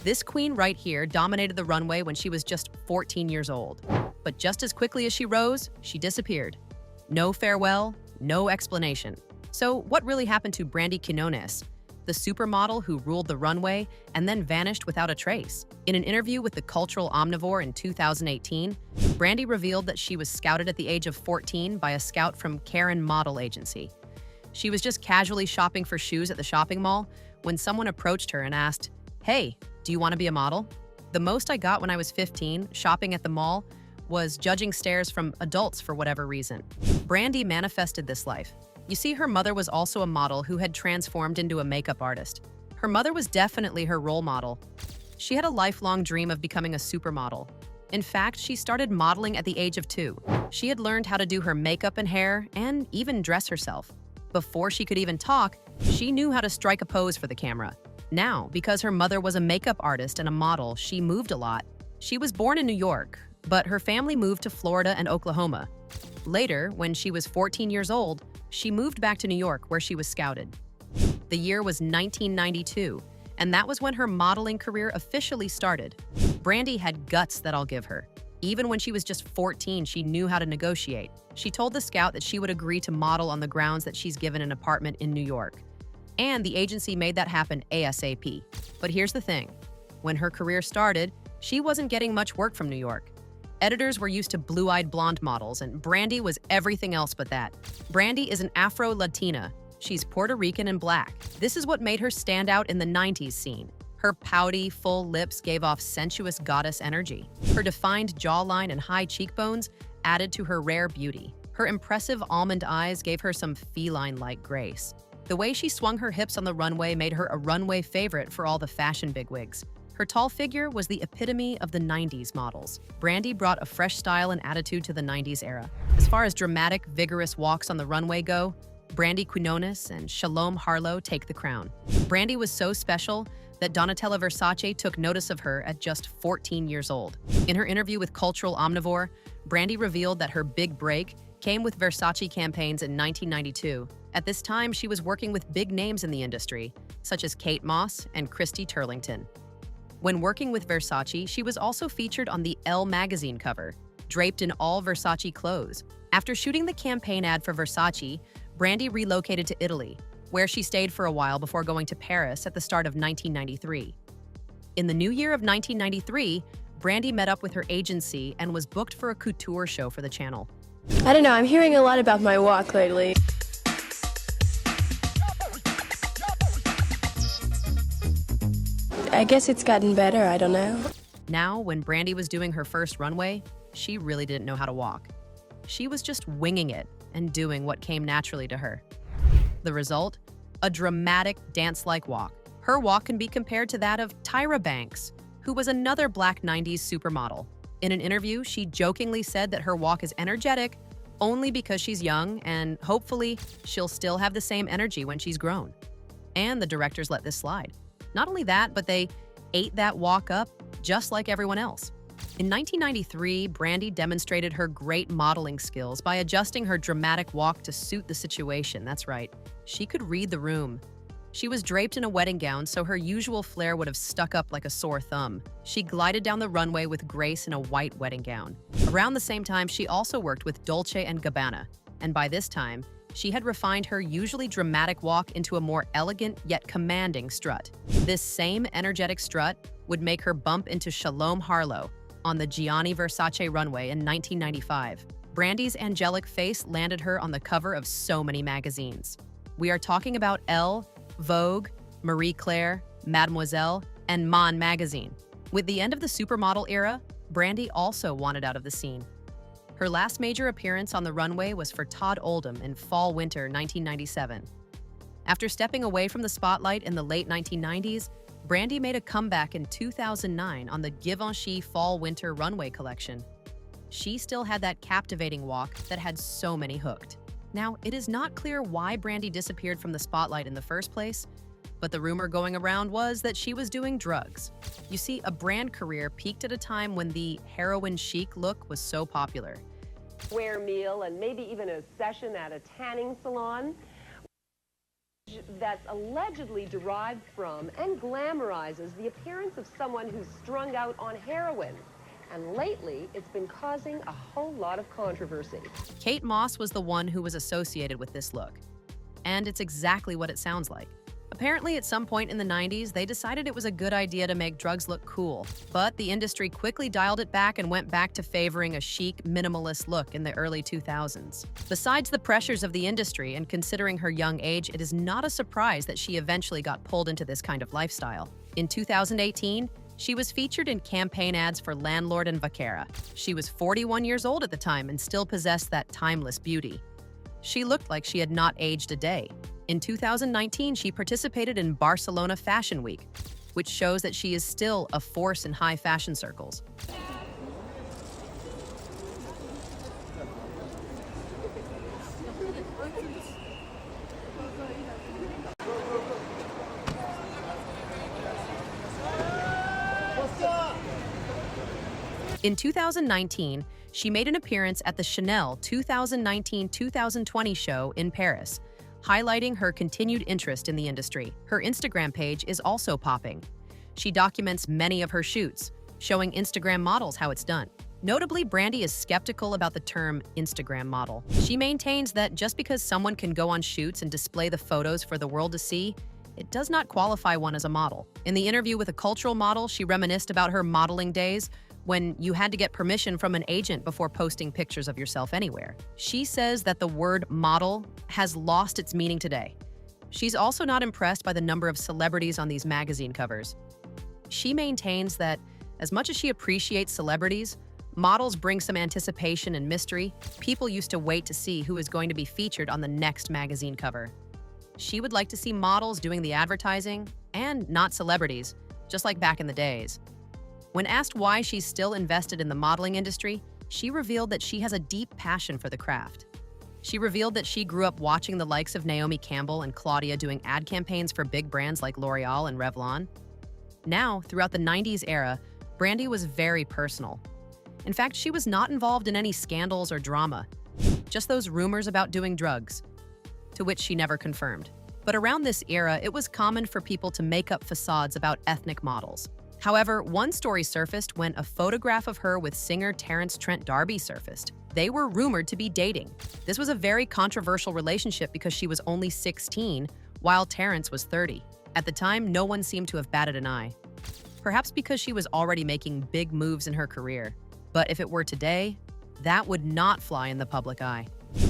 This queen right here dominated the runway when she was just 14 years old. But just as quickly as she rose, she disappeared. No farewell, no explanation. So what really happened to Brandi Quinones, the supermodel who ruled the runway and then vanished without a trace? In an interview with the Cultural Omnivore in 2018, Brandi revealed that she was scouted at the age of 14 by a scout from Karen Model Agency. She was just casually shopping for shoes at the shopping mall when someone approached her and asked, "Hey, do you want to be a model?" The most I got when I was 15, shopping at the mall, was judging stares from adults for whatever reason. Brandi manifested this life. You see, her mother was also a model who had transformed into a makeup artist. Her mother was definitely her role model. She had a lifelong dream of becoming a supermodel. In fact, she started modeling at the age of 2. She had learned how to do her makeup and hair and even dress herself. Before she could even talk, she knew how to strike a pose for the camera. Now, because her mother was a makeup artist and a model, she moved a lot. She was born in New York, but her family moved to Florida and Oklahoma. Later, when she was 14 years old, she moved back to New York where she was scouted. The year was 1992, and that was when her modeling career officially started. Brandi had guts that I'll give her. Even when she was just 14, she knew how to negotiate. She told the scout that she would agree to model on the grounds that she's given an apartment in New York. And the agency made that happen ASAP. But here's the thing. When her career started, she wasn't getting much work from New York. Editors were used to blue-eyed blonde models, and Brandi was everything else but that. Brandi is an Afro-Latina. She's Puerto Rican and black. This is what made her stand out in the 90s scene. Her pouty, full lips gave off sensuous goddess energy. Her defined jawline and high cheekbones added to her rare beauty. Her impressive almond eyes gave her some feline-like grace. The way she swung her hips on the runway made her a runway favorite for all the fashion bigwigs. Her tall figure was the epitome of the 90s models. Brandi brought a fresh style and attitude to the 90s era. As far as dramatic, vigorous walks on the runway go, Brandi Quinones and Shalom Harlow take the crown. Brandi was so special that Donatella Versace took notice of her at just 14 years old. In her interview with Cultural Omnivore, Brandi revealed that her big break came with Versace campaigns in 1992. At this time, she was working with big names in the industry, such as Kate Moss and Christy Turlington. When working with Versace, she was also featured on the Elle magazine cover, draped in all Versace clothes. After shooting the campaign ad for Versace, Brandi relocated to Italy, where she stayed for a while before going to Paris at the start of 1993. In the new year of 1993, Brandi met up with her agency and was booked for a couture show for the channel. I don't know, I'm hearing a lot about my walk lately. I guess it's gotten better, I don't know. Now, when Brandi was doing her first runway, she really didn't know how to walk. She was just winging it and doing what came naturally to her. The result? A dramatic, dance-like walk. Her walk can be compared to that of Tyra Banks, who was another black 90s supermodel. In an interview, she jokingly said that her walk is energetic only because she's young, and hopefully she'll still have the same energy when she's grown. And the directors let this slide. Not only that, but they ate that walk up just like everyone else. In 1993, Brandi demonstrated her great modeling skills by adjusting her dramatic walk to suit the situation. That's right, she could read the room. She was draped in a wedding gown, so her usual flair would have stuck up like a sore thumb. She glided down the runway with grace in a white wedding gown. Around the same time, she also worked with Dolce & Gabbana, and by this time, she had refined her usually dramatic walk into a more elegant yet commanding strut. This same energetic strut would make her bump into Shalom Harlow on the Gianni Versace runway in 1995. Brandi's angelic face landed her on the cover of so many magazines. We are talking about Elle, Vogue, Marie Claire, Mademoiselle, and Man magazine. With the end of the supermodel era, Brandi also wanted out of the scene. Her last major appearance on the runway was for Todd Oldham in Fall-Winter 1997. After stepping away from the spotlight in the late 1990s, Brandi made a comeback in 2009 on the Givenchy Fall-Winter runway collection. She still had that captivating walk that had so many hooked. Now, it is not clear why Brandi disappeared from the spotlight in the first place, but the rumor going around was that she was doing drugs. You see, a brand career peaked at a time when the heroin chic look was so popular. Square meal and maybe even a session at a tanning salon. That's allegedly derived from and glamorizes the appearance of someone who's strung out on heroin. And lately, it's been causing a whole lot of controversy. Kate Moss was the one who was associated with this look. And it's exactly what it sounds like. Apparently, at some point in the 90s, they decided it was a good idea to make drugs look cool. But the industry quickly dialed it back and went back to favoring a chic, minimalist look in the early 2000s. Besides the pressures of the industry and considering her young age, it is not a surprise that she eventually got pulled into this kind of lifestyle. In 2018, she was featured in campaign ads for Landlord and Vaquera. She was 41 years old at the time and still possessed that timeless beauty. She looked like she had not aged a day. In 2019, she participated in Barcelona Fashion Week, which shows that she is still a force in high fashion circles. In 2019, she made an appearance at the Chanel 2019-2020 show in Paris, highlighting her continued interest in the industry. Her Instagram page is also popping. She documents many of her shoots, showing Instagram models how it's done. Notably, Brandi is skeptical about the term Instagram model. She maintains that just because someone can go on shoots and display the photos for the world to see, it does not qualify one as a model. In the interview with a cultural model, she reminisced about her modeling days when you had to get permission from an agent before posting pictures of yourself anywhere. She says that the word model has lost its meaning today. She's also not impressed by the number of celebrities on these magazine covers. She maintains that as much as she appreciates celebrities, models bring some anticipation and mystery. People used to wait to see who is going to be featured on the next magazine cover. She would like to see models doing the advertising and not celebrities, just like back in the days. When asked why she's still invested in the modeling industry, she revealed that she has a deep passion for the craft. She revealed that she grew up watching the likes of Naomi Campbell and Claudia doing ad campaigns for big brands like L'Oreal and Revlon. Now, throughout the 90s era, Brandi was very personal. In fact, she was not involved in any scandals or drama, just those rumors about doing drugs, to which she never confirmed. But around this era, it was common for people to make up facades about ethnic models. However, one story surfaced when a photograph of her with singer Terrence Trent D'Arby surfaced. They were rumored to be dating. This was a very controversial relationship because she was only 16, while Terrence was 30. At the time, no one seemed to have batted an eye. Perhaps because she was already making big moves in her career. But if it were today, that would not fly in the public eye.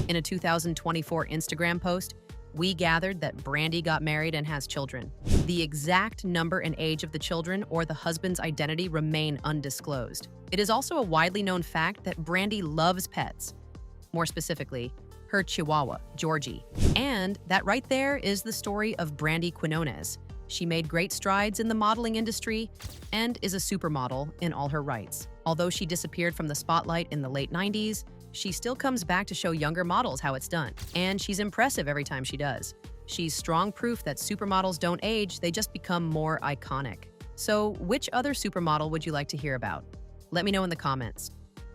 In a 2024 Instagram post, we gathered that Brandi got married and has children. The exact number and age of the children or the husband's identity remain undisclosed. It is also a widely known fact that Brandi loves pets. More specifically, her Chihuahua, Georgie. And that right there is the story of Brandi Quinones. She made great strides in the modeling industry and is a supermodel in all her rights. Although she disappeared from the spotlight in the late 90s, she still comes back to show younger models how it's done. And she's impressive every time she does. She's strong proof that supermodels don't age, they just become more iconic. So, which other supermodel would you like to hear about? Let me know in the comments.